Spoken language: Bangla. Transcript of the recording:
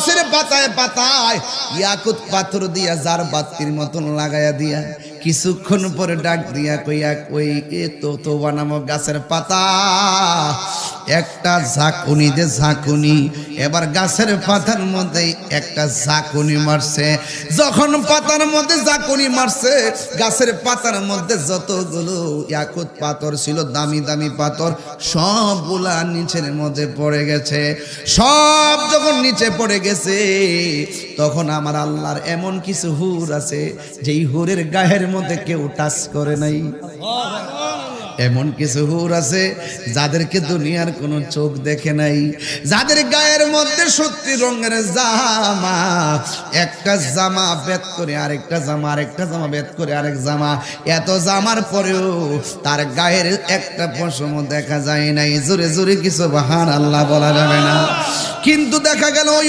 গাছের পাতায় পাতায় ইয়াকুত পাথর দিয়া জারবাতির মতন লাগায়া দিয়া কিছুক্ষণ পরে ডাক দিয়া কইয়া কই এ তো বানামো গাছের পাতা একটা ঝাঁকুনি দে ঝাঁকুনি। এবার গাছের পাতার মধ্যে একটা ঝাঁকুনি মারছে। যখন পাতার মধ্যে ঝাঁকুনি মারছে, গাছের পাতার মধ্যে যতগুলো ইয়াকুত পাথর ছিল, দামি দামি পাথর, সবগুলা নিচের মধ্যে পড়ে গেছে। সব যখন নিচে পড়ে গেছে, তখন আমার আল্লাহর এমন কিছু হুর আছে যেই হুরের গায়ের মধ্যে কেউ টাচ করে নাই। এমন কিছু হুর আছে যাদেরকে দুনিয়ার কোনো চোখ দেখে নাই, যাদের গায়ের মধ্যে সত্যি রঙের জামা, একটা জামা বেদ করে আরেকটা জামা, আরেকটা জামা বেদ করে আরেক জামা, এত জামার পরেও তার গায়ের একটা পশম দেখা যায় নাই। জোরে জোরে কিছু সুবহানাল্লাহ বলা যাবে না। কিন্তু দেখা গেল ওই